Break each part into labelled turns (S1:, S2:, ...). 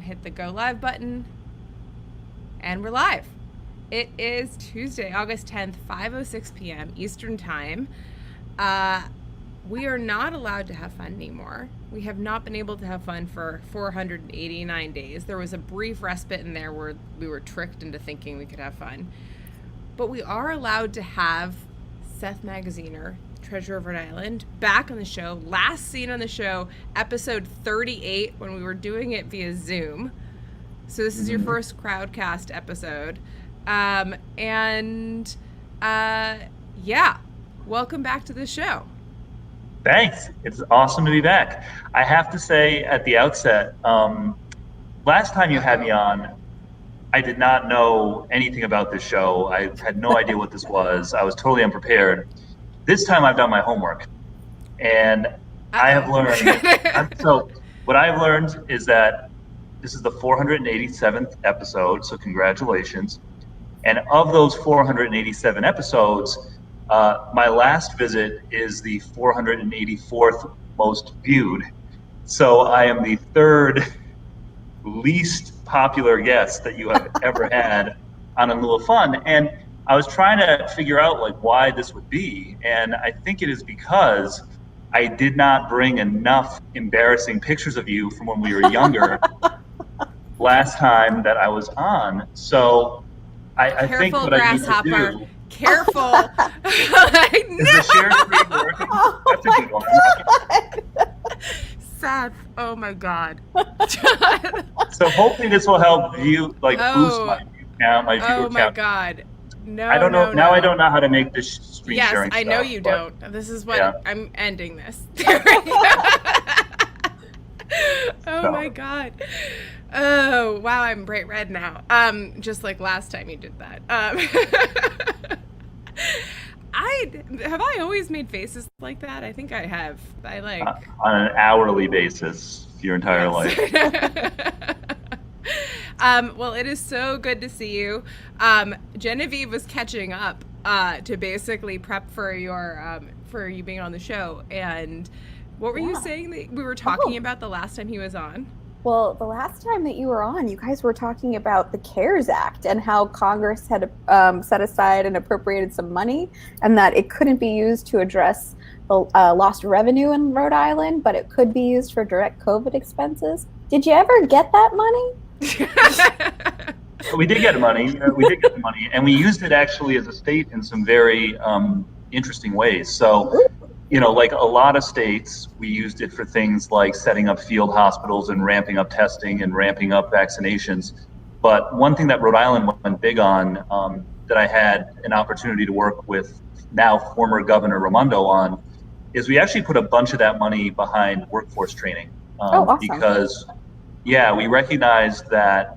S1: Hit the go live button, and we're live. It is Tuesday, August 10th, 5:06 p.m. Eastern Time. We are not allowed to have fun anymore. We have not been able to have fun for 489 days. There was a brief respite in there where we were tricked into thinking we could have fun. But we are allowed to have Seth Magaziner, Treasure of Rhode Island, back on the show. Last seen on the show, episode 38, when we were doing it via Zoom. So this is your first Crowdcast episode. Yeah, welcome back to the show.
S2: Thanks. It's awesome to be back. I have to say at the outset, last time you had me on, I did not know anything about this show. I had no idea what this was. I was totally unprepared. This time I've done my homework, and I have learned. So what I've learned is that this is the 487th episode, so congratulations. And of those 487 episodes, my last visit is the 484th most viewed. So I am the third least popular guest that you have ever had on A Little Fun. And I was trying to figure out like why this would be. And I think it is because I did not bring enough embarrassing pictures of you from when we were younger last time that I was on. So I think what I need to do.
S1: Careful.
S2: Is the share screen working? That's a good one.
S1: Seth, oh my God.
S2: So hopefully this will help you boost my view count, my viewer count.
S1: Oh my God. No,
S2: I don't know.
S1: No.
S2: I don't know how to make this screen sharing
S1: Yes, I
S2: stuff,
S1: know you don't. This is what I'm ending this. Oh my God. Oh wow, I'm bright red now. Just like last time you did that. I always made faces like that? I think I have. I like
S2: on an hourly basis your entire life.
S1: Well, it is so good to see you. Genevieve was catching up to basically prep for your for you being on the show. And what were you saying that we were talking about the last time he was on?
S3: Well, the last time that you were on, you guys were talking about the CARES Act and how Congress had set aside and appropriated some money, and that it couldn't be used to address the lost revenue in Rhode Island, but it could be used for direct COVID expenses. Did you ever get that money?
S2: We did get money. We did get the money, and we used it actually as a state in some very interesting ways. So, like a lot of states, we used it for things like setting up field hospitals and ramping up testing and ramping up vaccinations. But one thing that Rhode Island went big on, that I had an opportunity to work with now former Governor Raimondo on, is we actually put a bunch of that money behind workforce training.
S3: Awesome.
S2: Because, we recognized that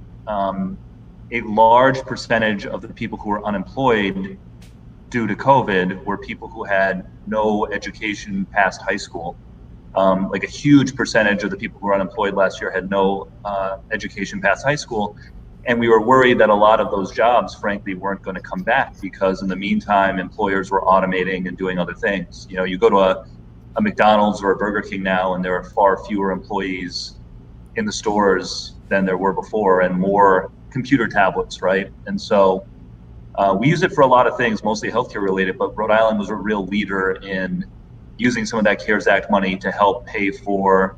S2: a large percentage of the people who were unemployed due to COVID were people who had no education past high school. Like a huge percentage of the people who were unemployed last year had no education past high school. And we were worried that a lot of those jobs, frankly, weren't going to come back because in the meantime, employers were automating and doing other things. You go to a McDonald's or a Burger King now, and there are far fewer employees in the stores than there were before, and more computer tablets, right? And so we use it for a lot of things, mostly healthcare related, but Rhode Island was a real leader in using some of that CARES Act money to help pay for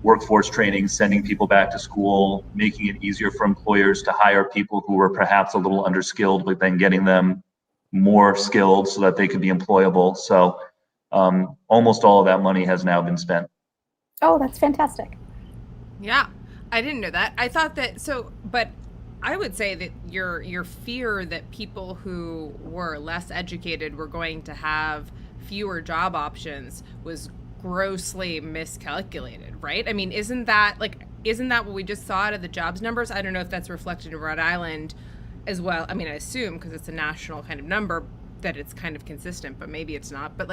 S2: workforce training, sending people back to school, making it easier for employers to hire people who were perhaps a little underskilled, but then getting them more skilled so that they could be employable. So almost all of that money has now been spent.
S3: Oh, that's fantastic.
S1: Yeah, I didn't know that. I thought that, but I would say that your fear that people who were less educated were going to have fewer job options was grossly miscalculated, right? I mean, isn't that what we just saw out of the jobs numbers? I don't know if that's reflected in Rhode Island as well. I mean, I assume because it's a national kind of number that it's kind of consistent, but maybe it's not. But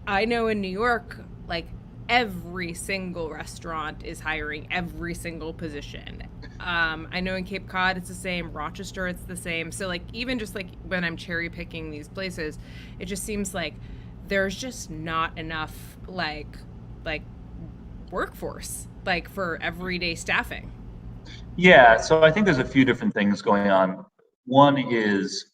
S1: I know in New York, every single restaurant is hiring every single position. I know in Cape Cod it's the same, Rochester it's the same. So even just when I'm cherry picking these places, it just seems like there's just not enough workforce, like for everyday staffing?
S2: Yeah, so I think there's a few different things going on. One is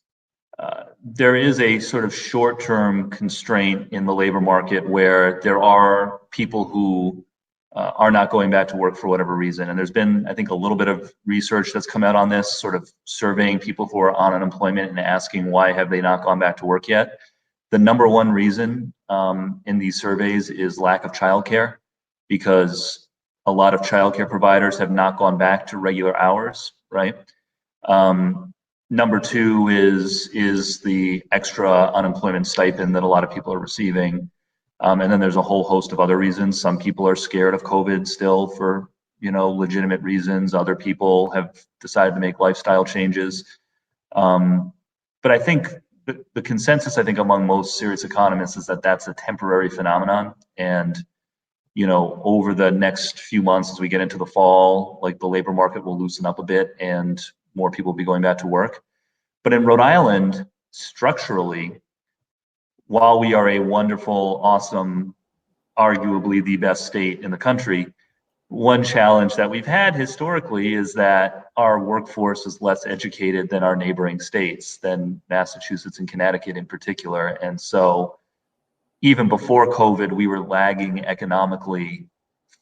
S2: there is a sort of short-term constraint in the labor market where there are people who are not going back to work for whatever reason. And there's been, I think, a little bit of research that's come out on this, sort of surveying people who are on unemployment and asking why have they not gone back to work yet. The number one reason in these surveys is lack of childcare, because a lot of childcare providers have not gone back to regular hours, right? Number two is the extra unemployment stipend that a lot of people are receiving. And then there's a whole host of other reasons. Some people are scared of COVID still for, legitimate reasons. Other people have decided to make lifestyle changes. But I think the consensus, I think, among most serious economists is that that's a temporary phenomenon. And, over the next few months, as we get into the fall, like the labor market will loosen up a bit and more people will be going back to work. But in Rhode Island, structurally, while we are a wonderful, awesome, arguably the best state in the country, one challenge that we've had historically is that our workforce is less educated than our neighboring states, than Massachusetts and Connecticut in particular. And so even before COVID, we were lagging economically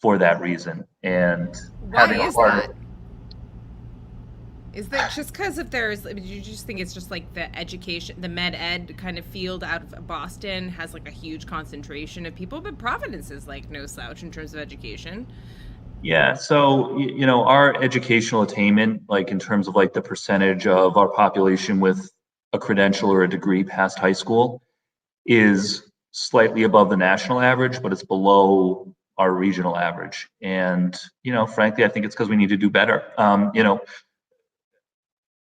S2: for that reason. And
S1: Why is that? Is that just because if there's, do you just think it's just like the education, the med ed kind of field out of Boston has like a huge concentration of people, but Providence is like no slouch in terms of education?
S2: Yeah, so our educational attainment, like in terms of like the percentage of our population with a credential or a degree past high school, is slightly above the national average, but it's below our regional average. And frankly, I think it's because we need to do better.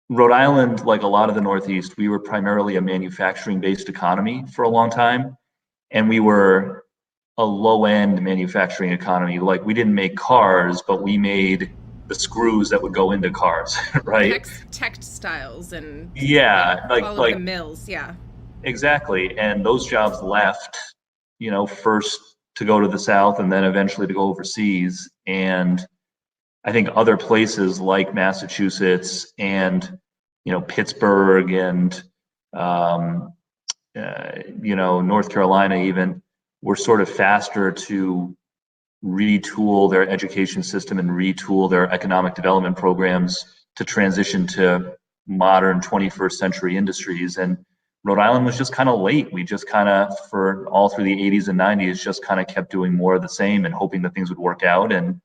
S2: Rhode Island, like a lot of the Northeast, we were primarily a manufacturing-based economy for a long time, and we were a low-end manufacturing economy. Like, we didn't make cars, but we made the screws that would go into cars, right?
S1: Textiles and
S2: yeah,
S1: all of the mills, yeah.
S2: Exactly, and those jobs left, first to go to the South and then eventually to go overseas. And I think other places like Massachusetts and Pittsburgh and North Carolina even were sort of faster to retool their education system and retool their economic development programs to transition to modern 21st century industries. And Rhode Island was just kind of late. We just kind of, for all through the 80s and 90s, just kind of kept doing more of the same and hoping that things would work out. And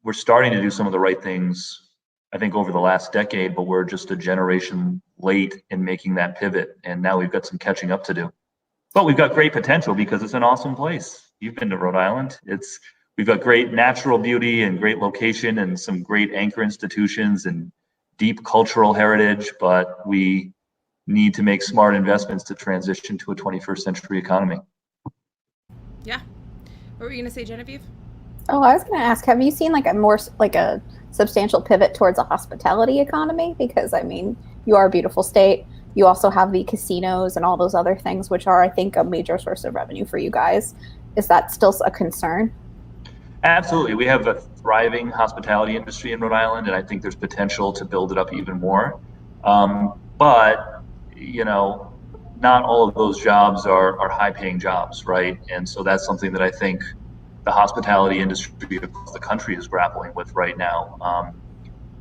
S2: we're starting to do some of the right things, I think, over the last decade, but we're just a generation late in making that pivot. And now we've got some catching up to do. But we've got great potential because it's an awesome place. You've been to Rhode Island. We've got great natural beauty and great location and some great anchor institutions and deep cultural heritage, but we need to make smart investments to transition to a 21st century economy.
S1: Yeah. What were you going to say, Genevieve?
S3: Oh, I was going to ask, have you seen like a substantial pivot towards a hospitality economy? Because you are a beautiful state. You also have the casinos and all those other things, which are, I think, a major source of revenue for you guys. Is that still a concern?
S2: Absolutely. We have a thriving hospitality industry in Rhode Island, and I think there's potential to build it up even more. But not all of those jobs are high-paying jobs, right? And so that's something that I think the hospitality industry across the country is grappling with right now.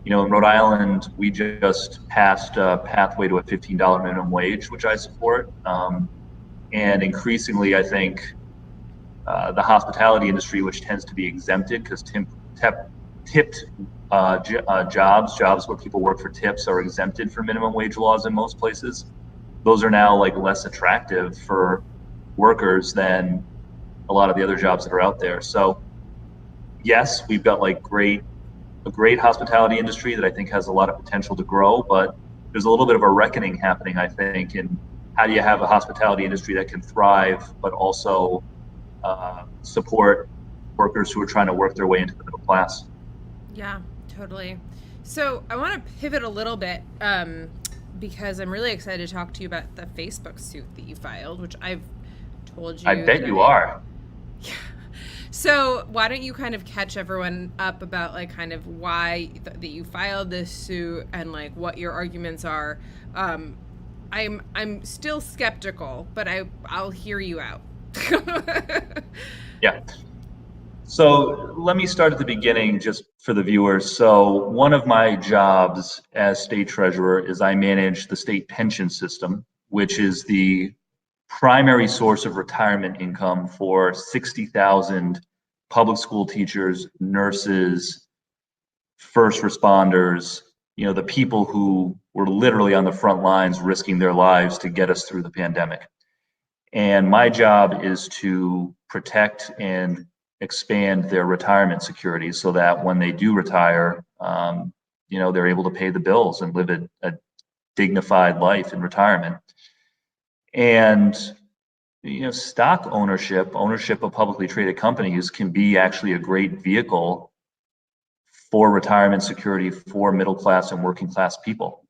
S2: In Rhode Island, we just passed a pathway to a $15 minimum wage, which I support. And increasingly, I think the hospitality industry, which tends to be exempted because tipped jobs where people work for tips are exempted from minimum wage laws in most places. Those are now like less attractive for workers than a lot of the other jobs that are out there. So yes, we've got like a great hospitality industry that I think has a lot of potential to grow, but there's a little bit of a reckoning happening, I think, in how do you have a hospitality industry that can thrive, but also support workers who are trying to work their way into the middle class.
S1: Yeah, totally. So I want to pivot a little bit because I'm really excited to talk to you about the Facebook suit that you filed, which I've told you.
S2: I bet you are.
S1: Yeah. So why don't you kind of catch everyone up about like kind of why that you filed this suit and like what your arguments are. I'm still skeptical, but I'll hear you out.
S2: Yeah. So let me start at the beginning just for the viewers. So one of my jobs as state treasurer is I manage the state pension system, which is the primary source of retirement income for 60,000 public school teachers, nurses, first responders, the people who were literally on the front lines risking their lives to get us through the pandemic. And my job is to protect and expand their retirement security so that when they do retire, they're able to pay the bills and live a dignified life in retirement. And stock ownership of publicly traded companies can be actually a great vehicle for retirement security for middle class and working class people,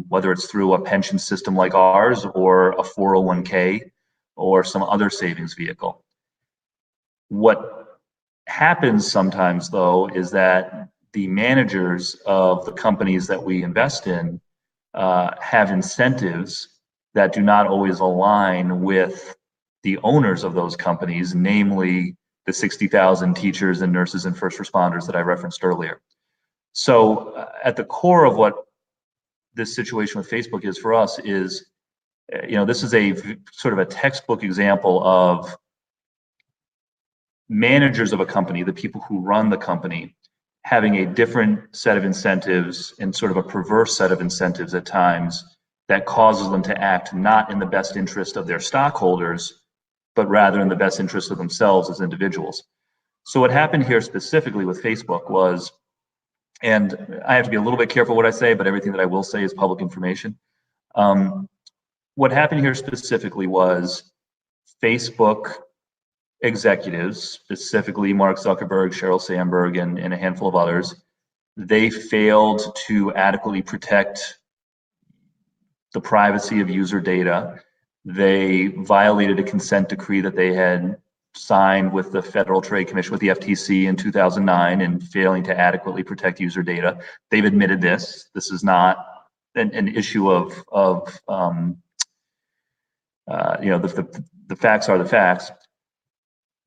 S2: whether it's through a pension system like ours or a 401k or some other savings vehicle. What happens sometimes, though, is that the managers of the companies that we invest in have incentives that do not always align with the owners of those companies, namely the 60,000 teachers and nurses and first responders that I referenced earlier. So at the core of what this situation with Facebook is for us is, this is a sort of a textbook example of managers of a company, the people who run the company, having a different set of incentives and sort of a perverse set of incentives at times that causes them to act not in the best interest of their stockholders, but rather in the best interest of themselves as individuals. So what happened here specifically with Facebook was, and I have to be a little bit careful what I say, but everything that I will say is public information. What happened here specifically was Facebook executives, specifically Mark Zuckerberg, Sheryl Sandberg, and a handful of others, they failed to adequately protect the privacy of user data. They violated a consent decree that they had signed with the Federal Trade Commission, with the FTC in 2009, and failing to adequately protect user data. They've admitted this. This is not an issue of the facts are the facts.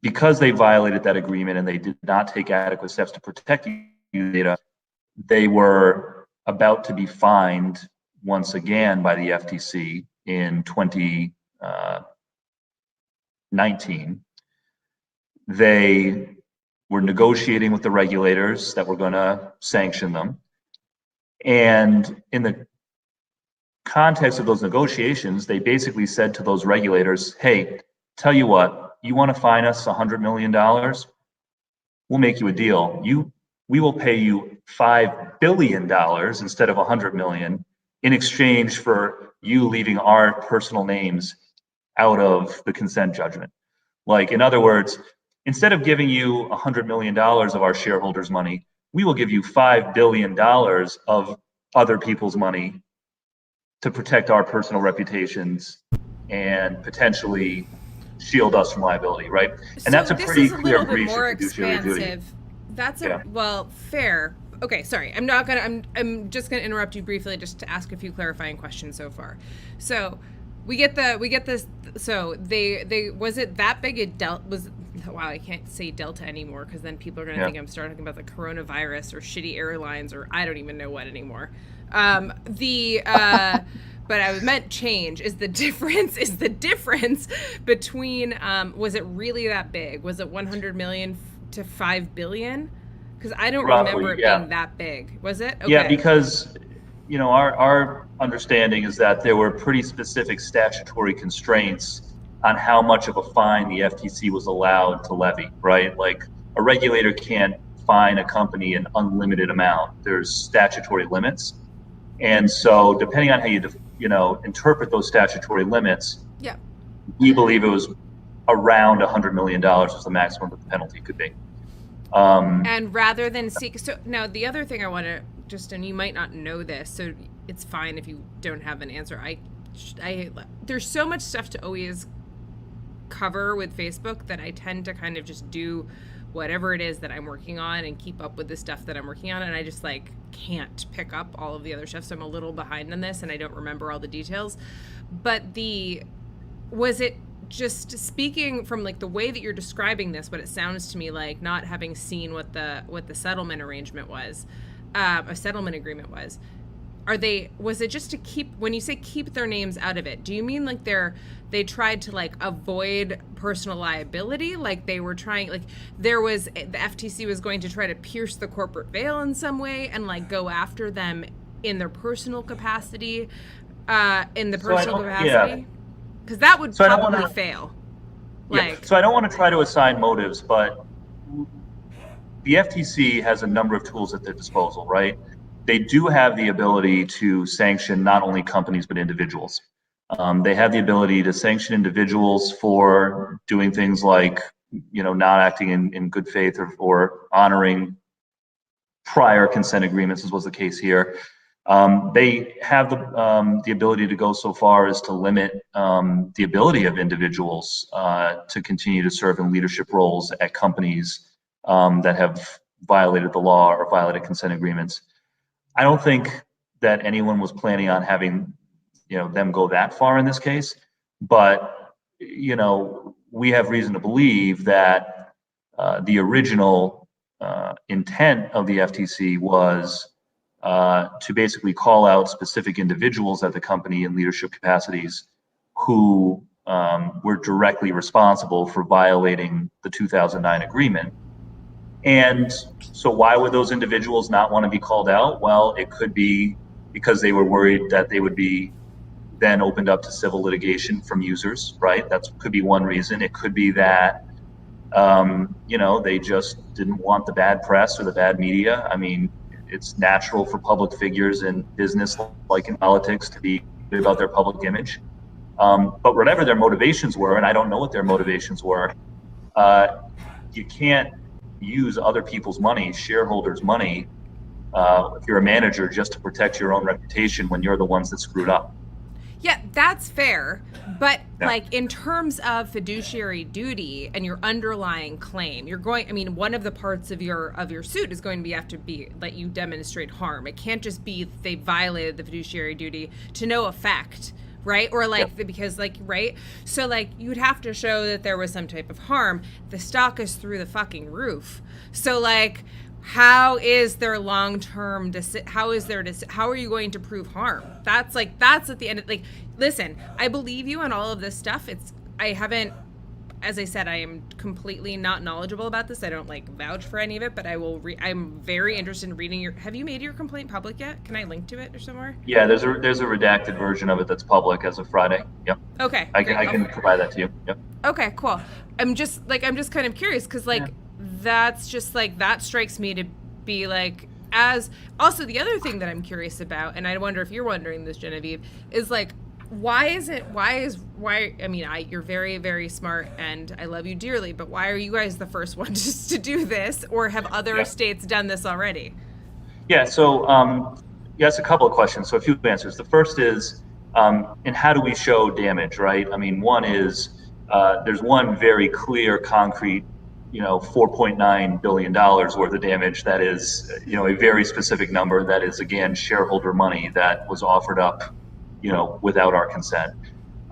S2: Because they violated that agreement and they did not take adequate steps to protect user data, they were about to be fined once again by the FTC in 2019. They were negotiating with the regulators that were going to sanction them. And in the context of those negotiations, they basically said to those regulators, hey, tell you what, you want to fine us $100 million? We'll make you a deal. We will pay you $5 billion instead of $100 million in exchange for you leaving our personal names out of the consent judgment. Like, in other words, instead of giving you $100 million of our shareholders' money, we will give you $5 billion of other people's money to protect our personal reputations and potentially shield us from liability, right? And
S1: So
S2: that's a
S1: this
S2: pretty
S1: is a
S2: clear
S1: little bit
S2: breach
S1: more
S2: of fiduciary duty.
S1: expansive. That's
S2: Yeah.
S1: well, fair. Okay, sorry. I'm just gonna interrupt you briefly just to ask a few clarifying questions so far. So we get this. So they was it that big? Wow, I can't say Delta anymore because then people are gonna think I'm starting about the coronavirus or shitty airlines or I don't even know what anymore. But I meant change is the difference between was it really that big? Was it 100 million to 5 billion? Because I don't remember it being that big. Was it? Okay.
S2: Yeah, because our understanding is that there were pretty specific statutory constraints on how much of a fine the FTC was allowed to levy, right? Like a regulator can't fine a company an unlimited amount. There's statutory limits. And so depending on how you interpret those statutory limits, we believe it was around $100 million was the maximum that the penalty could be.
S1: And rather than seek, so now the other thing I want to just, and you might not know this, so it's fine if you don't have an answer. There's so much stuff to always cover with Facebook that I tend to kind of just do whatever it is that I'm working on and keep up with the stuff that I'm working on. And I just like can't pick up all of the other stuff. So I'm a little behind on this and I don't remember all the details. But was it just speaking from like the way that you're describing this, what it sounds to me like, not having seen what the settlement arrangement was, a settlement agreement was, was it just to keep, when you say keep their names out of it, do you mean like they tried to like avoid personal liability? Like they were trying, like the FTC was going to try to pierce the corporate veil in some way and like go after them in their personal capacity, capacity? Because that would probably fail.
S2: So I don't want to try to assign motives, but the FTC has a number of tools at their disposal, right? They do have the ability to sanction not only companies, but individuals. They have the ability to sanction individuals for doing things like, not acting in good faith or honoring prior consent agreements, as was the case here. They have the ability to go so far as to limit the ability of individuals to continue to serve in leadership roles at companies that have violated the law or violated consent agreements. I don't think that anyone was planning on having, them go that far in this case, but, we have reason to believe that the original intent of the FTC was to basically call out specific individuals at the company in leadership capacities who were directly responsible for violating the 2009 agreement. And so why would those individuals not want to be called out? Well, it could be because they were worried that they would be then opened up to civil litigation from users, right? That could be one reason. It could be that, they just didn't want the bad press or the bad media. I mean, it's natural for public figures in business, like in politics, to be about their public image. But whatever their motivations were, and I don't know what their motivations were, you can't use other people's money, shareholders' money, if you're a manager, just to protect your own reputation when you're the ones that screwed up.
S1: Yeah, that's fair. But like in terms of fiduciary duty and your underlying claim, one of the parts of your suit is going to have to be let you demonstrate harm. It can't just be they violated the fiduciary duty to no effect, right? Or because right? So like you'd have to show that there was some type of harm. The stock is through the fucking roof. So like how is there long-term how are you going to prove harm? That's at the end of, like, listen, I believe you on all of this stuff. As I said, I am completely not knowledgeable about this. I don't vouch for any of it, but I'm very interested in reading have you made your complaint public yet? Can I link to it or somewhere?
S2: Yeah, there's a redacted version of it that's public as of Friday. Yep.
S1: Okay.
S2: I can provide that to you. Yep.
S1: Okay, cool. I'm just kind of curious because that's just that strikes me to be as also the other thing that I'm curious about, and I wonder if you're wondering this, Genevieve, is you're very, very smart and I love you dearly, but why are you guys the first ones to do this, or have other states done this already?
S2: Yeah, so a couple of questions, so a few answers. The first is, and how do we show damage, right? I mean, one is there's one very clear, concrete, $4.9 billion worth of damage that is, a very specific number that is, again, shareholder money that was offered up, without our consent.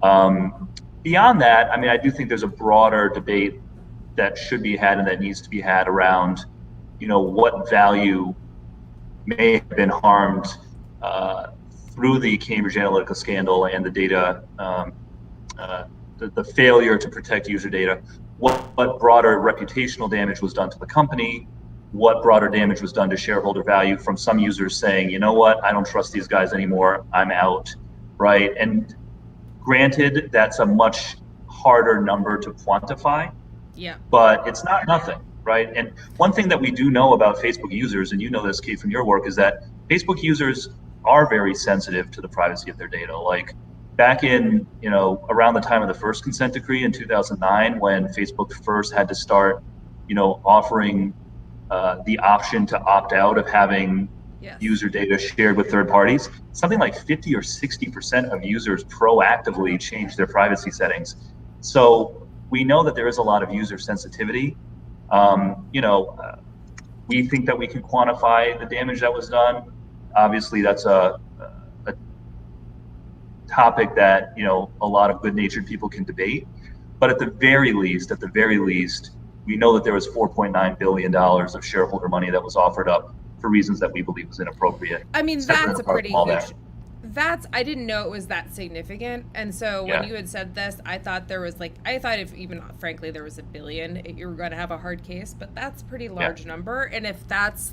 S2: Beyond that, I mean, I do think there's a broader debate that should be had and that needs to be had around, what value may have been harmed through the Cambridge Analytica scandal and the data, the failure to protect user data. What broader reputational damage was done to the company? What broader damage was done to shareholder value from some users saying, you know what, I don't trust these guys anymore, I'm out, right? And granted, that's a much harder number to quantify, but it's not nothing, right? And one thing that we do know about Facebook users, and you know this, Kate, from your work, is that Facebook users are very sensitive to the privacy of their data. Like back in, around the time of the first consent decree in 2009, when Facebook first had to start, offering the option to opt out of having user data shared with third parties, something like 50 or 60% of users proactively changed their privacy settings. So we know that there is a lot of user sensitivity. We think that we can quantify the damage that was done. Obviously, that's a topic that a lot of good-natured people can debate. But at the very least, we know that there was $4.9 billion of shareholder money that was offered up for reasons that we believe was inappropriate.
S1: I mean, that's a pretty huge. I didn't know it was that significant. And so when you had said this, I thought if even frankly there was $1 billion, you were going to have a hard case, but that's a pretty large number. And if that's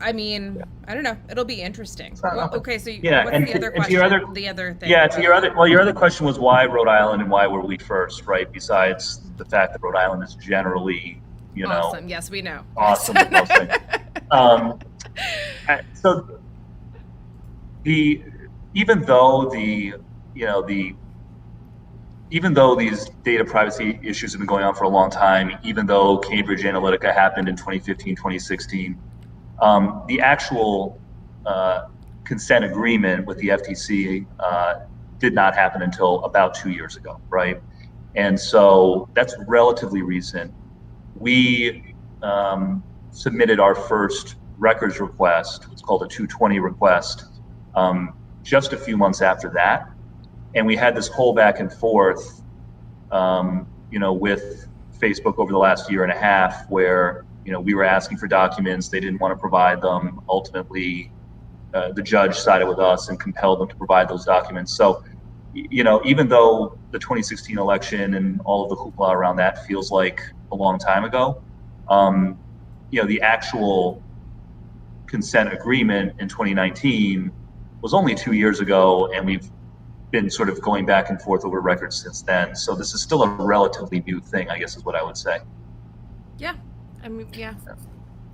S1: I don't know. It'll be interesting. Okay, so what's the other question? The other thing.
S2: Yeah, your other question was why Rhode Island and why were we first, right? Besides the fact that Rhode Island is generally,
S1: awesome. Yes, we know.
S2: Awesome. So even though these data privacy issues have been going on for a long time, even though Cambridge Analytica happened in 2015, 2016, the actual consent agreement with the FTC did not happen until about 2 years ago, right? And so that's relatively recent. We submitted our first records request, it's called a 220 request, just a few months after that. And we had this whole back and forth, with Facebook over the last year and a half where, we were asking for documents, they didn't want to provide them. Ultimately, the judge sided with us and compelled them to provide those documents. So, even though the 2016 election and all of the hoopla around that feels like a long time ago, the actual consent agreement in 2019 was only 2 years ago, and we've been sort of going back and forth over records since then. So this is still a relatively new thing, I guess is what I would say.
S1: Yeah.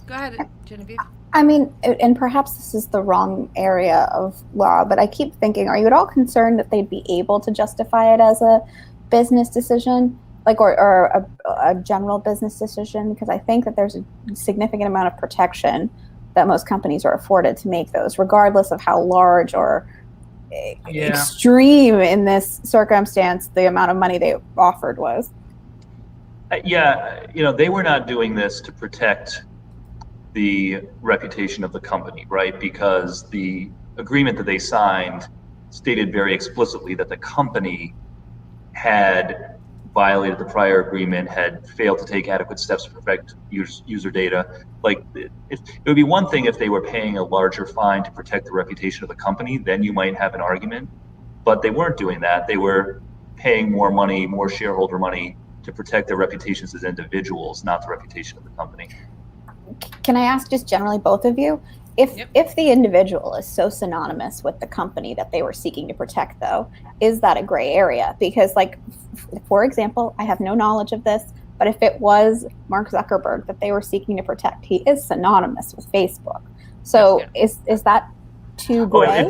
S1: Go ahead, Genevieve.
S3: And perhaps this is the wrong area of law, but I keep thinking, are you at all concerned that they'd be able to justify it as a business decision, or a general business decision? Because I think that there's a significant amount of protection that most companies are afforded to make those, regardless of how large or extreme in this circumstance the amount of money they offered was.
S2: They were not doing this to protect the reputation of the company, right? Because the agreement that they signed stated very explicitly that the company had violated the prior agreement, had failed to take adequate steps to protect user data. It would be one thing if they were paying a larger fine to protect the reputation of the company, then you might have an argument. But they weren't doing that. They were paying more money, more shareholder money, to protect their reputations as individuals, not the reputation of the company.
S3: Can I ask just generally both of you, if the individual is so synonymous with the company that they were seeking to protect, though, is that a gray area? Because, for example, I have no knowledge of this, but if it was Mark Zuckerberg that they were seeking to protect, he is synonymous with Facebook. So is that too gray?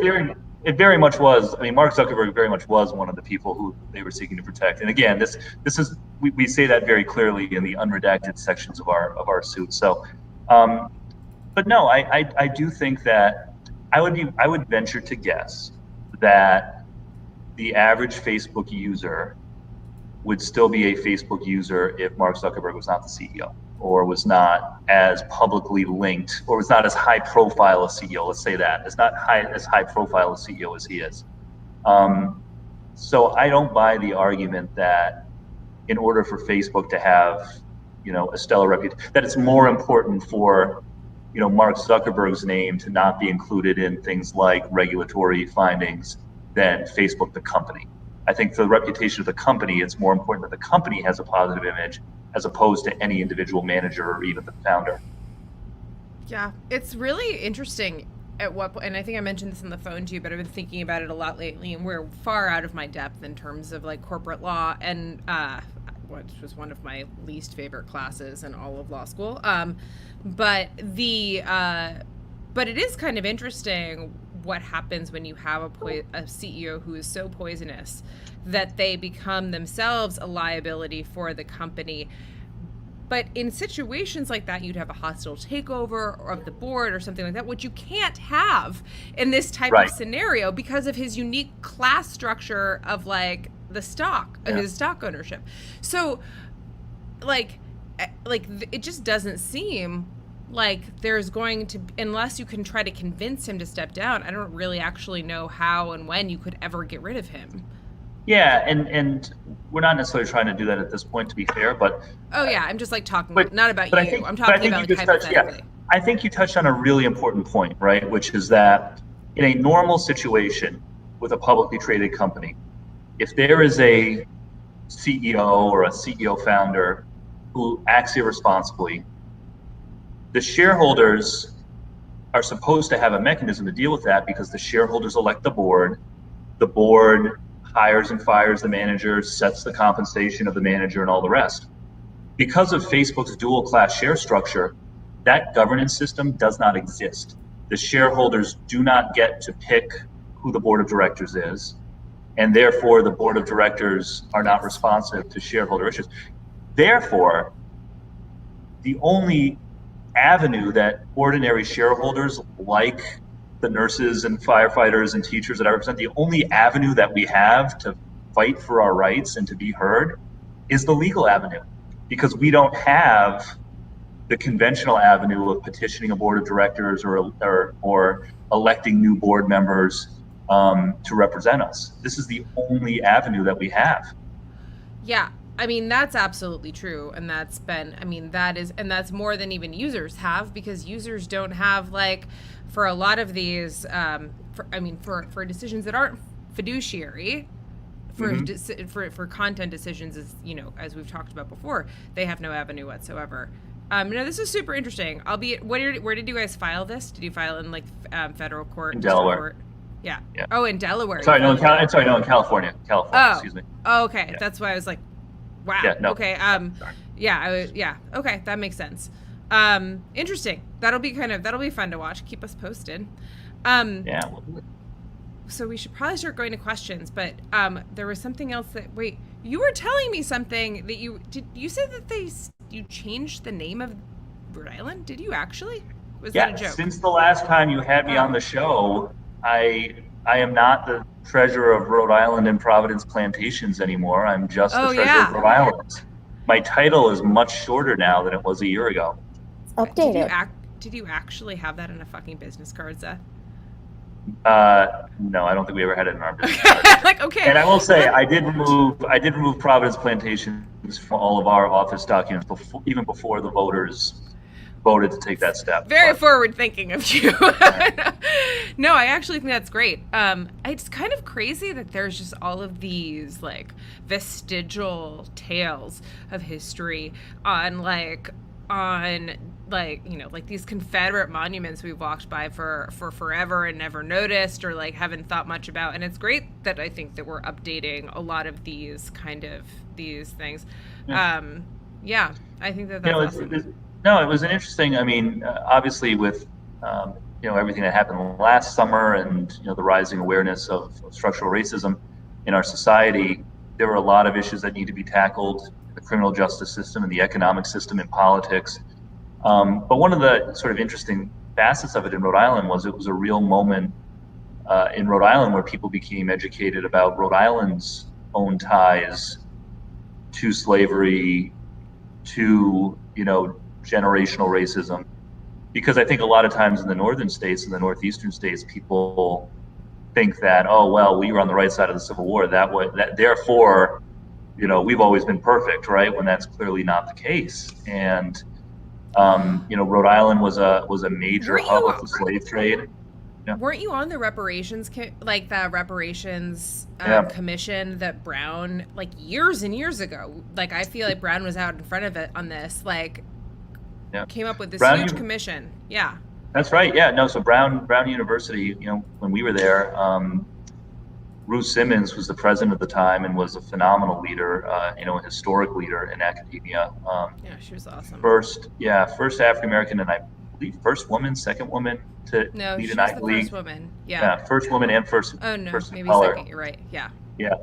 S2: It very much was. Mark Zuckerberg very much was one of the people who they were seeking to protect. And again, this is we say that very clearly in the unredacted sections of our suit. So, but no, I do think that I would venture to guess that the average Facebook user would still be a Facebook user if Mark Zuckerberg was not the CEO, or was not as publicly linked, or was not as high profile a CEO. Let's say that it's not as high profile a CEO as he is. So I don't buy the argument that in order for Facebook to have, a stellar reputation, that it's more important for, Mark Zuckerberg's name to not be included in things like regulatory findings than Facebook, the company. I think for the reputation of the company, it's more important that the company has a positive image as opposed to any individual manager or even the founder.
S1: Yeah, it's really interesting at what point, and I think I mentioned this on the phone to you, but I've been thinking about it a lot lately, and we're far out of my depth in terms of corporate law, and which was one of my least favorite classes in all of law school. But it is kind of interesting what happens when you have a CEO who is so poisonous that they become themselves a liability for the company. But in situations like that, you'd have a hostile takeover of the board or something like that, which you can't have in this type of scenario because of his unique class structure of the stock, his stock ownership. So it just doesn't seem like there's going to, unless you can try to convince him to step down. I don't really actually know how and when you could ever get rid of him.
S2: Yeah, and we're not necessarily trying to do that at this point, to be fair, but
S1: I'm just like talking not about you. I'm
S2: I
S1: talking
S2: think
S1: about like, hypothetically.
S2: I think you touched on a really important point, right? Which is that in a normal situation with a publicly traded company, if there is a CEO or a CEO founder who acts irresponsibly, the shareholders are supposed to have a mechanism to deal with that, because the shareholders elect the board hires and fires the manager, sets the compensation of the manager, and all the rest. Because of Facebook's dual class share structure, that governance system does not exist. The shareholders do not get to pick who the board of directors is, and therefore the board of directors are not responsive to shareholder issues. Therefore, the only avenue that ordinary shareholders, like the nurses and firefighters and teachers that I represent, the only avenue that we have to fight for our rights and to be heard is the legal avenue, because we don't have the conventional avenue of petitioning a board of directors or electing new board members to represent us. This is the only avenue that we have.
S1: Yeah, I mean, that's absolutely true. And that's more than even users have, because users don't have, like, for a lot of these, for decisions that aren't fiduciary, for content decisions, as we've talked about before, they have no avenue whatsoever. This is super interesting. Where did you guys file this? Did you file in federal court?
S2: In Delaware.
S1: Court? Yeah. Oh, in Delaware.
S2: In California. Excuse me.
S1: Oh, okay.
S2: Yeah.
S1: That's why I was like, wow.
S2: Yeah, no.
S1: Okay. Okay. That makes sense. Interesting. That'll be fun to watch. Keep us posted.
S2: Yeah.
S1: So we should probably start going to questions, but there was something else you were telling me something that you said that you changed the name of Rhode Island? Did you actually? Was that a joke?
S2: Since the last time you had me on the show, I am not the treasurer of Rhode Island and Providence Plantations anymore. I'm just the treasurer of Rhode Island. My title is much shorter now than it was a year ago.
S3: Updated.
S1: Did you actually have that in a fucking business card, Seth?
S2: No, I don't think we ever had it in our business card.
S1: Okay.
S2: And I will say, I did remove Providence Plantations from all of our office documents even before the voters voted to take that step.
S1: Very forward thinking of you. No, I actually think that's great. It's kind of crazy that there's just all of these vestigial tales of history on these Confederate monuments we've walked by for forever and never noticed or haven't thought much about. And it's great that I think that we're updating a lot of these things. Yeah. I think that's awesome.
S2: It was an interesting, obviously with, everything that happened last summer and, the rising awareness of structural racism in our society, there were a lot of issues that need to be tackled in the criminal justice system and the economic system and politics. But one of the sort of interesting facets of it in Rhode Island was it was a real moment in Rhode Island where people became educated about Rhode Island's own ties to slavery, to, generational racism. Because I think a lot of times in the northern states and the northeastern states, people think that, oh, well, we were on the right side of the Civil War. Therefore, we've always been perfect, right? When that's clearly not the case. And Rhode Island was a major hub of the slave trade. Yeah.
S1: Weren't you on the reparations, commission that Brown, years and years ago? I feel like Brown was out in front of it on this, came up with this huge commission. Yeah.
S2: That's right. Yeah. No. So Brown University, when we were there, Ruth Simmons was the president at the time and was a phenomenal leader, a historic leader in academia.
S1: Yeah, she was awesome.
S2: First African American and I believe first woman, second woman to lead an Ivy League.
S1: First woman. Yeah,
S2: first woman and first.
S1: Oh no,
S2: first
S1: maybe
S2: color.
S1: Second. You're right. Yeah.
S2: Yeah.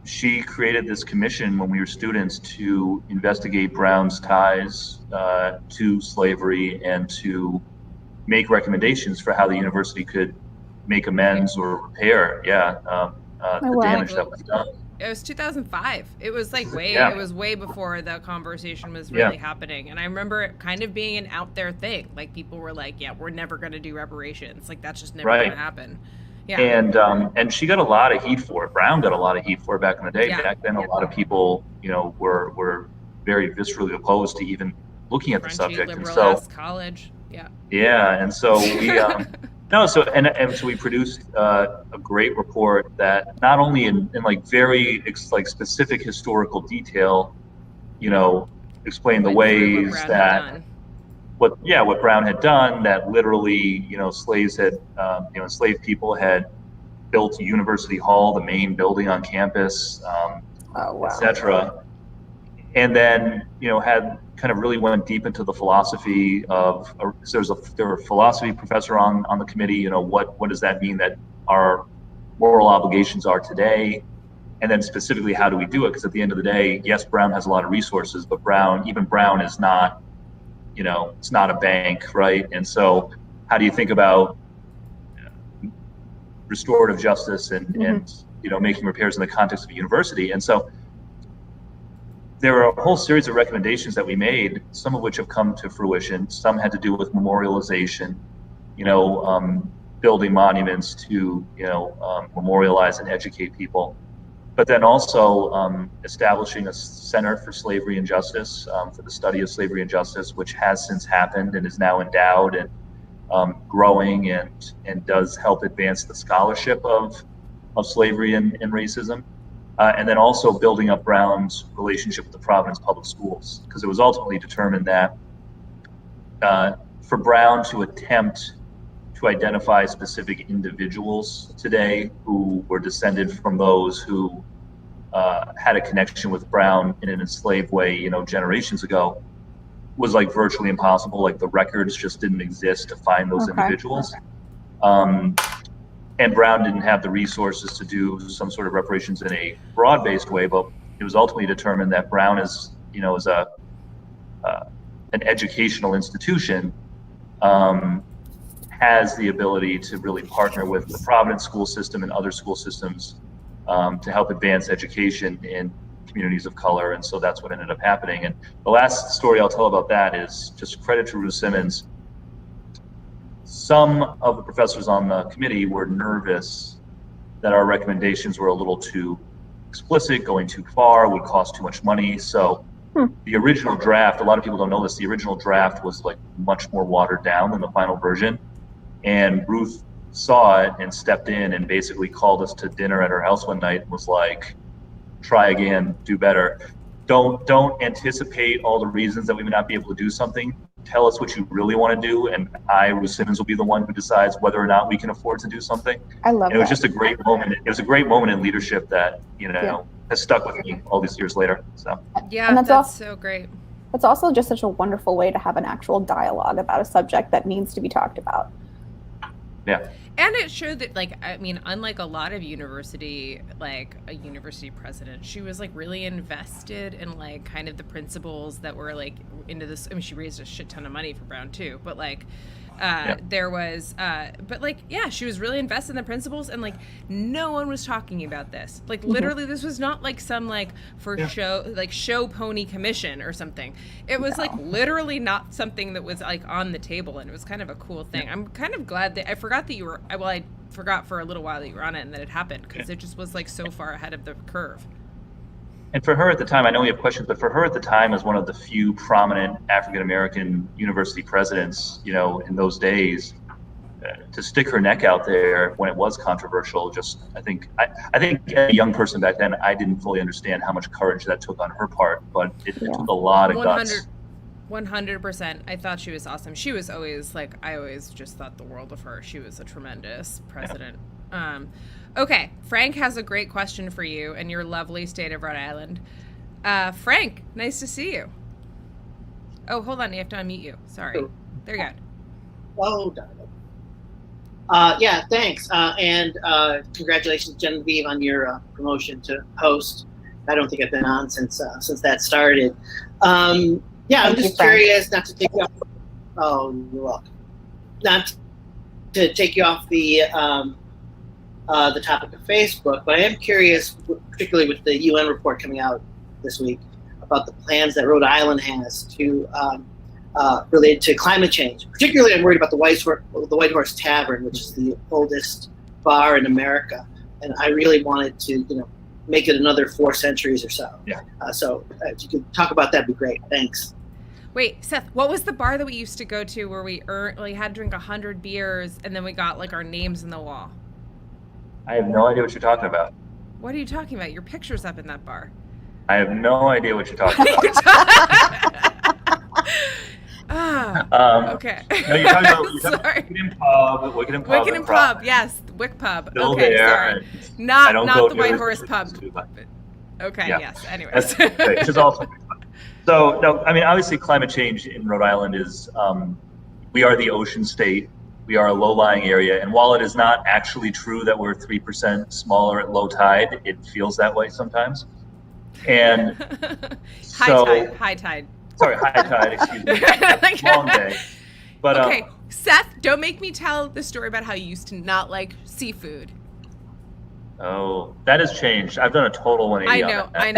S2: She created this commission when we were students to investigate Brown's ties to slavery and to make recommendations for how the university could make amends or repair, the damage that was done.
S1: It was 2005. It was like
S2: Yeah.
S1: it was way before the conversation was really happening. And I remember it kind of being an out there thing. Like people were like, yeah, we're never going to do reparations. Like that's just never going to happen. Yeah.
S2: And she got a lot of heat for it. Brown got a lot of heat for it back in the day.
S1: Yeah.
S2: Back then, a lot of people, were very viscerally opposed to even looking at the subject.
S1: Liberal
S2: And so,
S1: college. Yeah.
S2: Yeah. And so we, so we produced a great report that not only in like very specific historical detail, explained the ways that what Brown had done, that literally, slaves had, enslaved people had built University Hall, the main building on campus, et cetera. And then, had kind of really went deep into the philosophy of, there were a philosophy professor on the committee, what does that mean that our moral obligations are today? And then specifically, how do we do it? Because at the end of the day, yes, Brown has a lot of resources, but Brown is not, it's not a bank, right? And so how do you think about restorative justice and making repairs in the context of a university? And so there were a whole series of recommendations that we made, some of which have come to fruition. Some had to do with memorialization, building monuments to, memorialize and educate people. But then also establishing a center for slavery and justice, for the study of slavery and justice, which has since happened and is now endowed and growing and does help advance the scholarship of slavery and racism. And then also building up Brown's relationship with the Providence Public Schools, because it was ultimately determined that for Brown to attempt to identify specific individuals today who were descended from those who had a connection with Brown in an enslaved way, generations ago, was like virtually impossible. Like the records just didn't exist to find those individuals. And Brown didn't have the resources to do some sort of reparations in a broad-based way, but it was ultimately determined that Brown is an educational institution, has the ability to really partner with the Providence school system and other school systems to help advance education in communities of color. And so that's what ended up happening. And the last story I'll tell about that is just credit to Ruth Simmons. Some of the professors on the committee were nervous that our recommendations were a little too explicit, going too far, would cost too much money. So the original draft, a lot of people don't know this, the original draft was like much more watered down than the final version. And Ruth saw it and stepped in and basically called us to dinner at her house one night and was like, try again, do better. Don't anticipate all the reasons that we may not be able to do something. Tell us what you really want to do, and Ruth Simmons, will be the one who decides whether or not we can afford to do something.
S3: I love it.
S2: It was just a great moment. It was a great moment in leadership that, has stuck with me all these years later. So
S1: yeah, and that's so great.
S3: It's also just such a wonderful way to have an actual dialogue about a subject that needs to be talked about.
S2: Yeah.
S1: And it showed that, unlike a lot of a university president, she was, really invested in, kind of the principles that were, into this. I mean, she raised a shit ton of money for Brown, too. But, there was, she was really invested in the principles, and, no one was talking about this. Literally, this was not, some, show pony commission or something. It was, literally not something that was, on the table, and it was kind of a cool thing. I'm kind of glad that, I forgot that you were, I forgot for a little while that you were on it and that it happened, because it just was, so far ahead of the curve.
S2: And for her at the time, I know we have questions, but for her at the time, as one of the few prominent African-American university presidents, in those days, to stick her neck out there when it was controversial, I think as a young person back then, I didn't fully understand how much courage that took on her part, but it took a lot of guts.
S1: 100%. I thought she was awesome. She was always I always just thought the world of her. She was a tremendous president. Yeah. Okay, Frank has a great question for you in your lovely state of Rhode Island. Frank, nice to see you. Oh, hold on, you have to unmute you. Sorry. There you go.
S4: Oh, yeah, thanks. And congratulations, Genevieve, on your promotion to host. I don't think I've been on since that started. Yeah, I'm just curious, not to take you off. Oh, you're welcome. Not to take you off the the topic of Facebook, but I am curious, particularly with the UN report coming out this week, about the plans that Rhode Island has to related to climate change. Particularly, I'm worried about the White Horse Tavern, which is the oldest bar in America, and I really wanted to, make it another 4 centuries or so.
S2: Yeah.
S4: So if you could talk about that, it'd be great. Thanks.
S1: Wait, Seth, what was the bar that we used to go to where we had to drink 100 beers and then we got like our names in the wall?
S2: I have no idea what you're talking about.
S1: What are you talking about? Your picture's up in that bar.
S2: I have no idea what you're talking about.
S1: Okay.
S2: No, you're talking about
S1: Sorry.
S2: Wicked and Pub.
S1: Wicked and Pub, yes, Wick Pub.
S2: Still
S1: okay,
S2: there,
S1: sorry. Not the White
S2: to
S1: Horse
S2: it.
S1: Pub. Okay,
S2: Yeah.
S1: yes. Anyways.
S2: That's great, which is also fun. So, no, I mean, obviously climate change in Rhode Island is, we are the ocean state. We are a low-lying area. And while it is not actually true that we're 3% smaller at low tide, it feels that way sometimes. And
S1: High tide.
S2: Sorry, high tide, excuse me. Long day. But,
S1: okay, Seth, don't make me tell the story about how you used to not like seafood.
S2: Oh, that has changed. I've done a total 180
S1: I know.
S3: And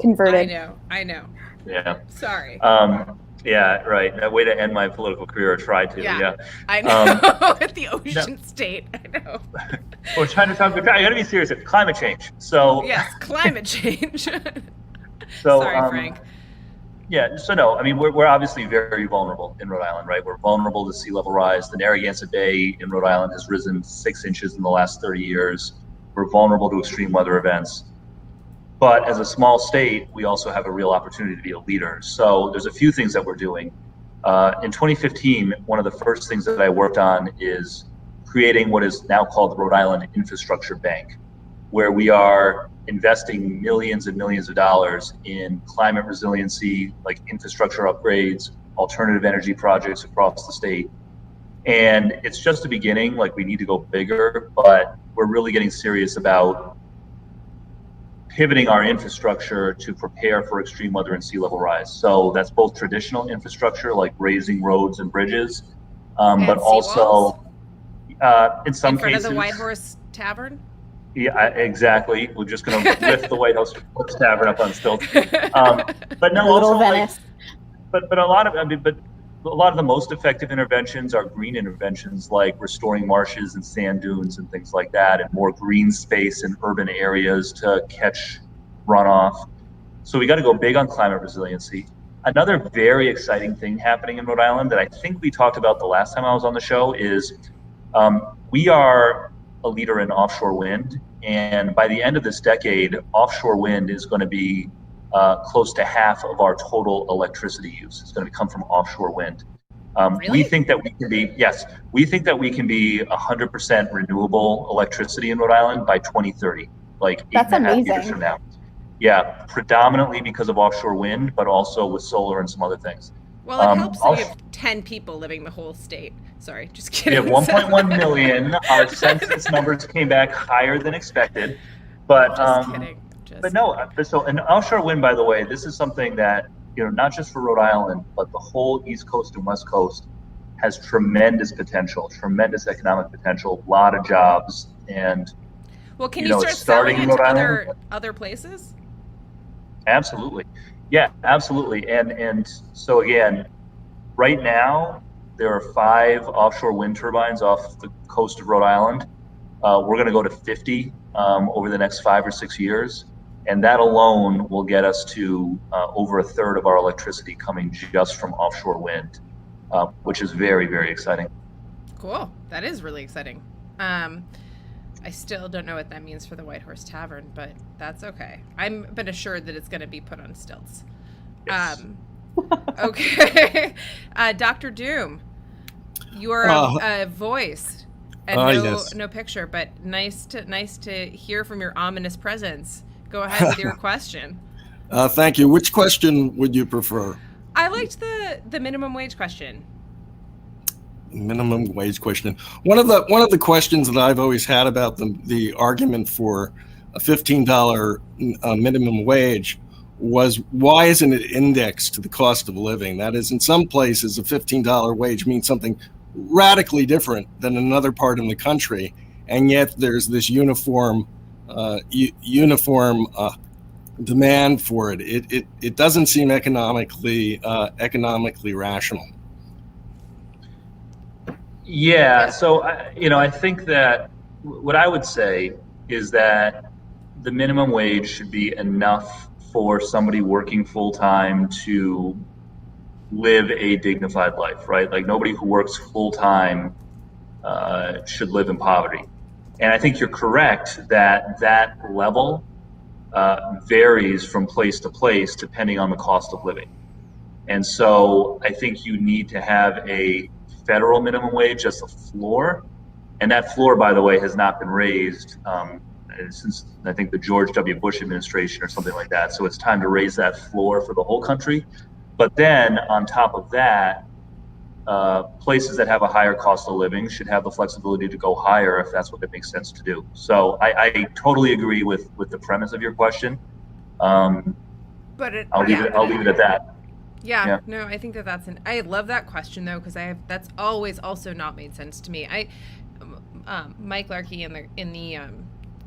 S3: converted.
S1: I know.
S2: Yeah.
S1: Sorry.
S2: Yeah, right. That way to end my political career, or try to. Yeah.
S1: I know. At the ocean state. I know.
S2: We're trying to talk. I got to be serious. It's climate change. So.
S1: Yes, climate change.
S2: So.
S1: Sorry, Frank.
S2: Yeah. So no, I mean we're obviously very vulnerable in Rhode Island, right? We're vulnerable to sea level rise. The Narragansett Bay in Rhode Island has risen 6 inches in the last 30 years. We're vulnerable to extreme weather events. But as a small state, we also have a real opportunity to be a leader. So there's a few things that we're doing. In 2015, one of the first things that I worked on is creating what is now called the Rhode Island Infrastructure Bank, where we are investing millions and millions of dollars in climate resiliency, like infrastructure upgrades, alternative energy projects across the state. And it's just the beginning, like we need to go bigger, but we're really getting serious about pivoting our infrastructure to prepare for extreme weather and sea level rise. So that's both traditional infrastructure, like raising roads and bridges, but also in some cases. In front of
S1: the White Horse Tavern?
S2: Yeah, exactly. We're just going to lift the White Horse Tavern up on stilts. But no, also
S3: Venice.
S2: But a lot of the most effective interventions are green interventions, like restoring marshes and sand dunes and things like that, and more green space in urban areas to catch runoff. So we got to go big on climate resiliency. Another very exciting thing happening in Rhode Island that I think we talked about the last time I was on the show is we are a leader in offshore wind. And by the end of this decade, offshore wind is going to be close to half of our total electricity use. It's going to come from offshore wind.
S1: Really?
S2: We think that we can be 100% renewable electricity in Rhode Island by 2030, like 8.5 years from now. Yeah, predominantly because of offshore wind, but also with solar and some other things.
S1: Well, it helps that you have 10 people living the whole state. Sorry, just kidding.
S2: We have 1.1 million. Our census numbers came back higher than expected. But
S1: just kidding.
S2: But no, so an offshore wind, by the way, this is something that, not just for Rhode Island, but the whole East Coast and West Coast has tremendous potential, tremendous economic potential, a lot of jobs. And,
S1: well, can you start selling it to other places?
S2: Absolutely. Yeah, absolutely. And so again, right now, there are 5 offshore wind turbines off the coast of Rhode Island. We're going to go to 50 over the next 5 or 6 years. And that alone will get us to over a third of our electricity coming just from offshore wind, which is very, very exciting.
S1: Cool. That is really exciting. I still don't know what that means for the White Horse Tavern, but that's okay. I've been assured that it's going to be put on stilts.
S2: Yes.
S1: Okay. Dr. Doom, you are a voice and no picture, but nice to hear from your ominous presence. Go ahead with your question.
S5: Thank you. Which question would you prefer?
S1: I liked the minimum wage question.
S5: Minimum wage question. One of the questions that I've always had about the argument for a $15 minimum wage was, why isn't it indexed to the cost of living? That is, in some places, a $15 wage means something radically different than another part in the country. and yet there's this uniform demand for it. It doesn't seem economically rational.
S2: Yeah. So I think that what I would say is that the minimum wage should be enough for somebody working full time to live a dignified life, right? Like nobody who works full time should live in poverty. And I think you're correct that that level varies from place to place depending on the cost of living. And so I think you need to have a federal minimum wage as a floor. And that floor, by the way, has not been raised since I think the George W. Bush administration or something like that. So it's time to raise that floor for the whole country. But then on top of that, places that have a higher cost of living should have the flexibility to go higher if that's what it makes sense to do. So I totally agree with the premise of your question. I'll leave it at that.
S1: Yeah, no, I think I love that question though, because that's always also not made sense to me. Mike Larkey in the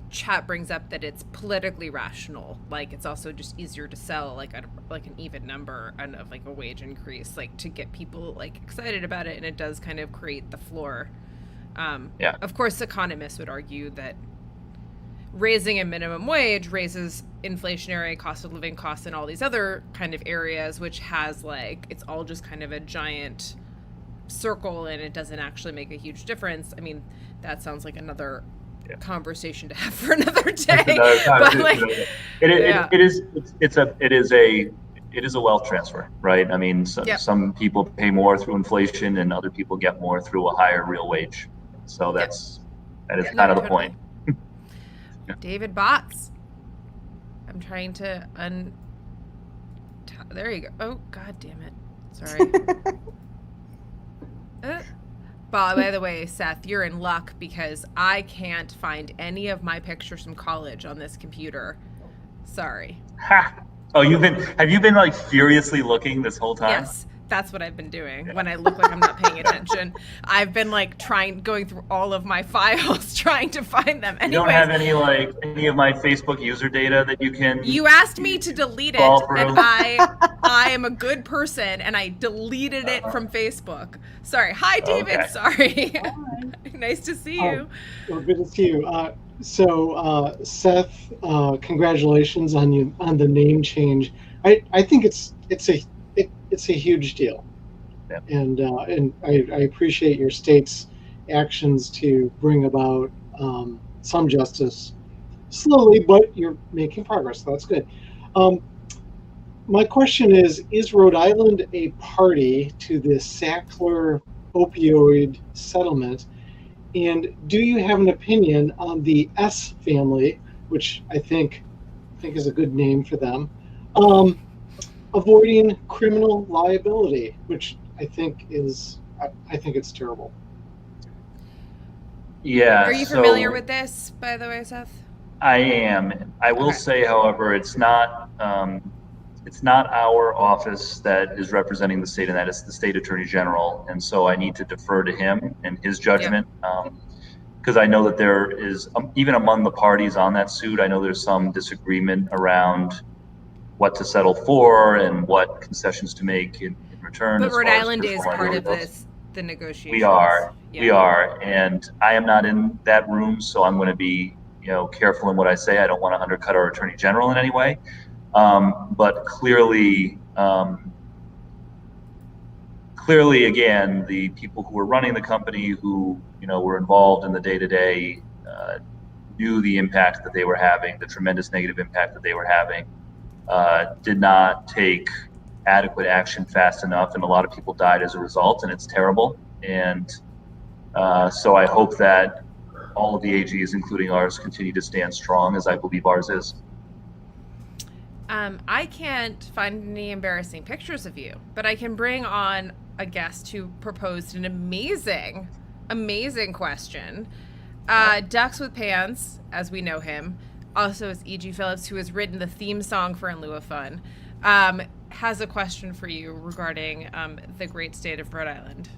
S1: chat brings up that it's politically rational, like it's also just easier to sell like an even number and of like a wage increase, like to get people like excited about it, and it does kind of create the floor. Of course, economists would argue that raising a minimum wage raises inflationary cost of living costs in all these other kind of areas, which has like it's all just kind of a giant circle and it doesn't actually make a huge difference. I mean, that sounds like another conversation to have for another day. But like,
S2: it is a wealth transfer, right? I mean, some people pay more through inflation and other people get more through a higher real wage. So that is kind of the point.
S1: David Botts. I'm trying to there you go. Oh, God damn it. Sorry. By the way, Seth, you're in luck because I can't find any of my pictures from college on this computer. Sorry.
S2: Ha! Oh, have you been like furiously looking this whole time?
S1: Yes, that's what I've been doing. When I look like I'm not paying attention, I've been like going through all of my files trying to find them. Anyways,
S2: you don't have any of my Facebook user data that you can.
S1: You asked me to delete it, and I am a good person, and I deleted it from Facebook. Sorry. Hi, David. Okay. Sorry. Nice to see you.
S6: Well, good to see you. So, Seth, congratulations on the name change. I think it's a huge deal, and I appreciate your state's actions to bring about some justice slowly, but you're making progress. So that's good. My question is Rhode Island a party to the Sackler opioid settlement? And do you have an opinion on the S family, which I think is a good name for them, avoiding criminal liability, which I think it's terrible.
S2: Yeah.
S1: Are you familiar with this, by the way, Seth?
S2: I am. I will say, however, it's not our office that is representing the state, and that is the state attorney general. And so I need to defer to him and his judgment, because I know that there is, even among the parties on that suit, I know there's some disagreement around what to settle for and what concessions to make in return.
S1: But Rhode Island is part of the negotiations.
S2: We are, and I am not in that room, so I'm going to be careful in what I say. I don't want to undercut our attorney general in any way. But clearly, again, the people who were running the company, who were involved in the day-to-day, knew the impact that they were having, the tremendous negative impact that they were having, did not take adequate action fast enough, and a lot of people died as a result, and it's terrible. And so I hope that all of the AGs, including ours, continue to stand strong, as I believe ours is.
S1: I can't find any embarrassing pictures of you, but I can bring on a guest who proposed an amazing question. Ducks with Pants, as we know him, also is E.G. Phillips, who has written the theme song for In Lieu of Fun, has a question for you regarding the great state of Rhode Island.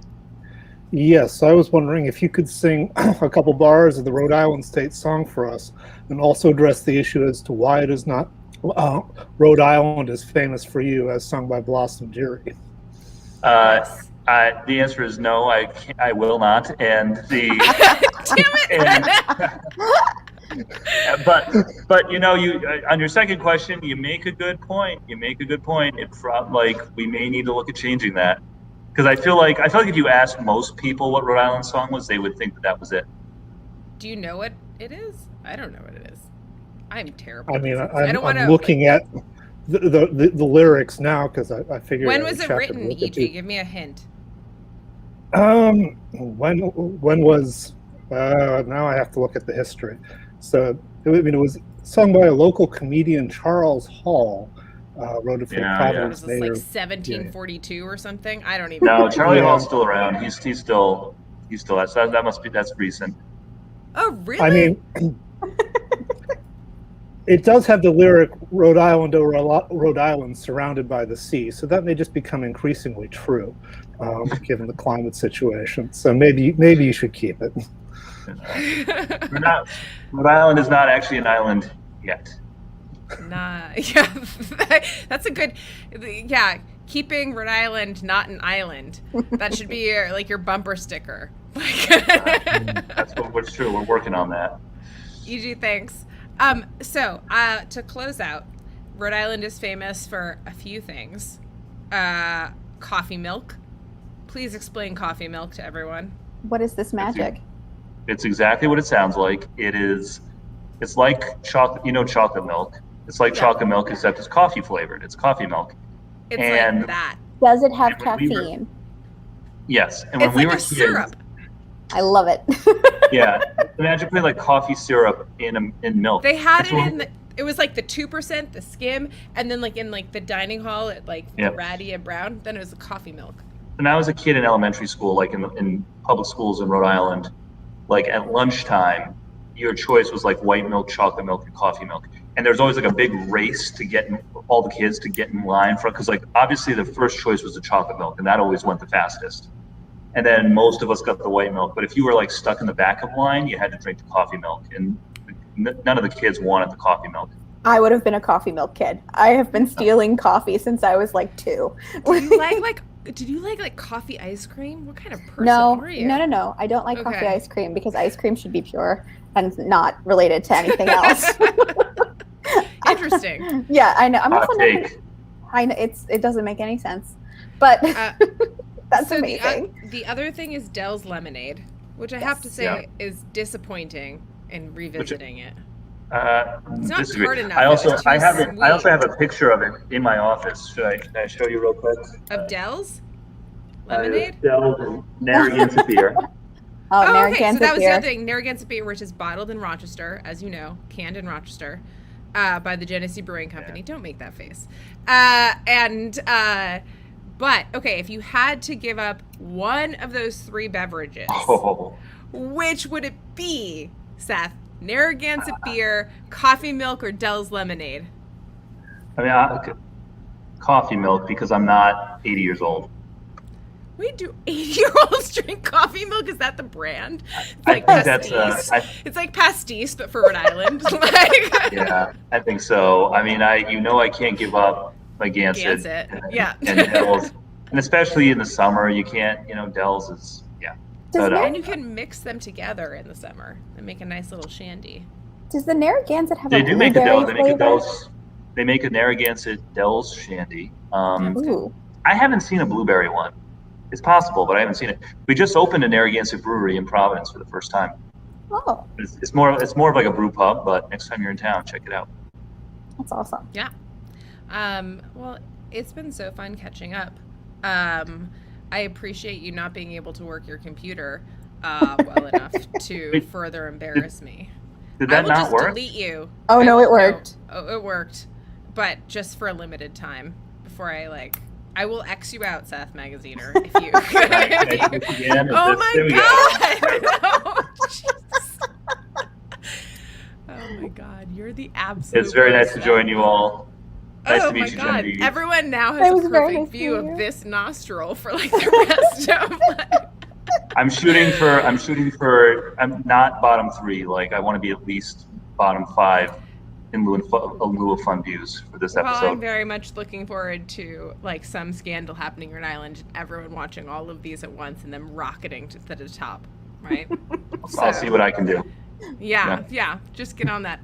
S7: Yes, I was wondering if you could sing a couple bars of the Rhode Island state song for us, and also address the issue as to why it is not Rhode Island is famous for you, as sung by Blossom Dearie.
S1: Yes.
S2: The answer is no. I will not. And the but you know, you on your second question, you make a good point. It's like we may need to look at changing that, because I feel like if you asked most people what Rhode Island song was, they would think that was it.
S1: Do you know what it is? I don't know what it is. I'm terrible.
S7: I mean,
S1: I'm
S7: looking at the lyrics now, because I figured.
S1: When was it written, E.G.? Give me a hint.
S7: When was? Now I have to look at the history. So it was sung by a local comedian, Charles Hall. Wrote it for Providence.
S1: Was this like 1742 or something? I don't even.
S2: No, Charlie Hall's still around. He's still that's recent.
S1: Oh, really?
S7: I mean, it does have the lyric "Rhode Island, oh Rhode Island, surrounded by the sea," so that may just become increasingly true, given the climate situation. So maybe you should keep it.
S2: Rhode Island is not actually an island yet.
S1: Yeah, that's a good. Yeah, keeping Rhode Island not an island. That should be your bumper sticker.
S2: That's what's true. We're working on that.
S1: EG, thanks. So to close out, Rhode Island is famous for a few things. Coffee milk. Please explain coffee milk to everyone.
S3: What is this magic?
S2: It's exactly what it sounds like. It's like chocolate, chocolate milk. It's like chocolate milk, except it's coffee flavored. It's coffee milk.
S1: It's like that.
S3: Does it have caffeine?
S2: Yes. And when we were kids,
S1: syrup.
S3: I love it.
S2: Yeah. Imagine putting like coffee syrup in milk.
S1: They had it was like the 2%, the skim, and then in the dining hall at the Ratty and Brown, then it was the coffee milk.
S2: When I was a kid in elementary school, in public schools in Rhode Island, at lunchtime, your choice was white milk, chocolate milk, and coffee milk. And there's always a big race to get all the kids to get in line for, because obviously the first choice was the chocolate milk, and that always went the fastest. And then most of us got the white milk. But if you were stuck in the back of line, you had to drink the coffee milk, and none of the kids wanted the coffee milk.
S3: I would have been a coffee milk kid. I have been stealing coffee since I was 2.
S1: Did you like coffee ice cream? What kind of person were you?
S3: No. I don't like coffee ice cream, because ice cream should be pure and not related to anything else.
S1: Interesting.
S3: Yeah, I know. I'm also
S2: not.
S3: I know it doesn't make any sense, but that's amazing.
S1: The other thing is Dell's lemonade, which I have to say is disappointing in revisiting it. It's not tart enough.
S2: I also have a picture of it in my office. Can I show you real quick?
S1: Of Dell's lemonade?
S2: Dell's and Narragansett beer.
S1: Oh, okay. So that was the other thing. Narragansett beer, which is bottled in Rochester, as you know, canned in Rochester, by the Genesee Brewing Company. Yeah. Don't make that face. But okay, if you had to give up one of those 3 beverages, which would it be, Seth? Narragansett beer, coffee milk, or Dell's lemonade?
S2: I mean, coffee milk, because I'm not 80 years old.
S1: Wait, do 80-year-olds drink coffee milk? Is that the brand? It's like pastis. It's like pastis, but for Rhode Island.
S2: Yeah, I think so. I mean, I can't give up my Gansett.
S1: And
S2: Dell's, and especially in the summer, you can't. Dell's is
S1: and you can mix them together in the summer and make a nice little shandy.
S3: Does the Narragansett have
S2: They do make a Dell's. They make a Narragansett Dell's shandy. I haven't seen a blueberry one. It's possible, but I haven't seen it. We just opened a Narragansett brewery in Providence for the first time.
S3: Oh.
S2: It's more of like a brew pub, but next time you're in town, check it out.
S3: That's awesome.
S1: Yeah. Well, it's been so fun catching up. I appreciate you not being able to work your computer well enough to further embarrass me.
S2: Did that not work?
S1: I will just delete you.
S3: Oh, no, it worked.
S1: Oh, it worked. But just for a limited time before I will X you out, Seth Magaziner, if you. Oh my God! Oh my God, you're the absolute.
S2: It's very nice to join you all. Nice
S1: oh
S2: to meet
S1: my
S2: you,
S1: God!
S2: Genevieve.
S1: Everyone now has a perfect view of this nostril for the rest of
S2: I'm not bottom 3. Like I want to be at least bottom 5 in lieu of fun views for this
S1: Well,
S2: episode.
S1: I'm very much looking forward to like some scandal happening in Rhode Island and everyone watching all of these at once and them rocketing to the top, right?
S2: I'll see what I can do.
S1: Yeah, just get on that.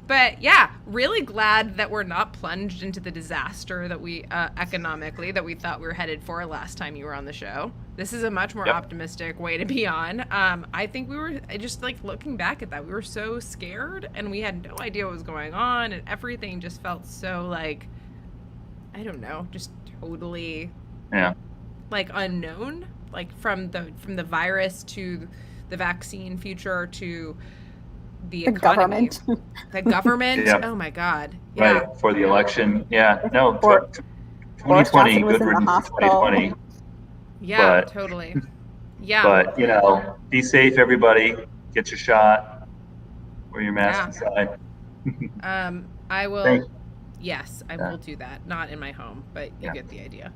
S1: But yeah, really glad that we're not plunged into the disaster that we economically that we thought we were headed for last time you were on the show. This is a much more optimistic way to be on. I think we were just like looking back at that, we were so scared and we had no idea what was going on, and everything just felt so like, I don't know, just totally like unknown, like from the virus to the vaccine future to the economy. The government. Oh my God. Yeah.
S2: Right, for the election. Yeah. No,
S3: Boris
S2: 2020,
S3: Johnson was
S2: good
S3: in the
S2: riddance to
S3: hospital.
S2: 2020.
S1: Yeah,
S2: But-
S1: totally. Yeah.
S2: But, be safe, everybody. Get your shot. Wear your mask inside.
S1: I will.
S2: Thank-
S1: Yes, I will do that. Not in my home, but you get the idea.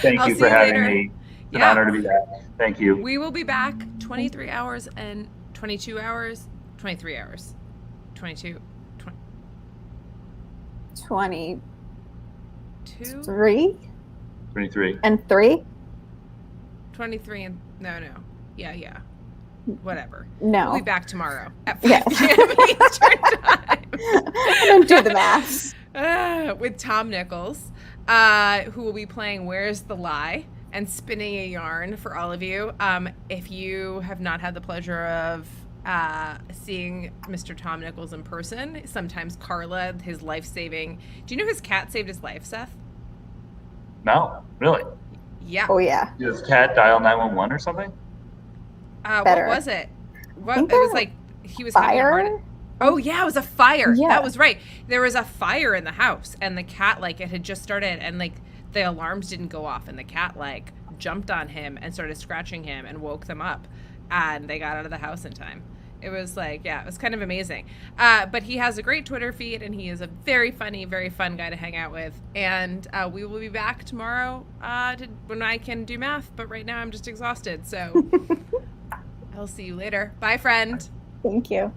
S2: Thank
S1: I'll
S2: you
S1: see
S2: for
S1: you
S2: having
S1: later.
S2: me. It's an honor to be back. Thank you.
S1: We will be back 23 hours and 22 hours, 23 hours, 22,
S3: 23
S2: 23.
S3: and 3?
S1: 23 and no. Yeah. Whatever.
S3: No.
S1: We'll be back tomorrow at 5
S3: Yes.
S1: p.m. Eastern time.
S3: I don't do the math.
S1: With Tom Nichols, who will be playing Where's the Lie and spinning a yarn for all of you. If you have not had the pleasure of seeing Mr. Tom Nichols in person, sometimes Carla, his life-saving... Do you know his cat saved his life, Seth?
S2: No, really?
S1: Yeah.
S3: Oh, yeah.
S2: Does cat dial 911 or something?
S1: What
S3: Better.
S1: was it? What
S3: think
S1: it was
S3: there-
S1: like he was having a heart.
S3: Fire?
S1: Oh yeah, it was a fire.
S3: Yeah.
S1: That was right. There was a fire in the house, and the cat like it had just started, and like the alarms didn't go off, and the cat like jumped on him and started scratching him and woke them up, and they got out of the house in time. It was like, it was kind of amazing. But he has a great Twitter feed, and he is a very funny, very fun guy to hang out with. And we will be back tomorrow when I can do math. But right now I'm just exhausted. So I'll see you later. Bye, friend.
S3: Thank you.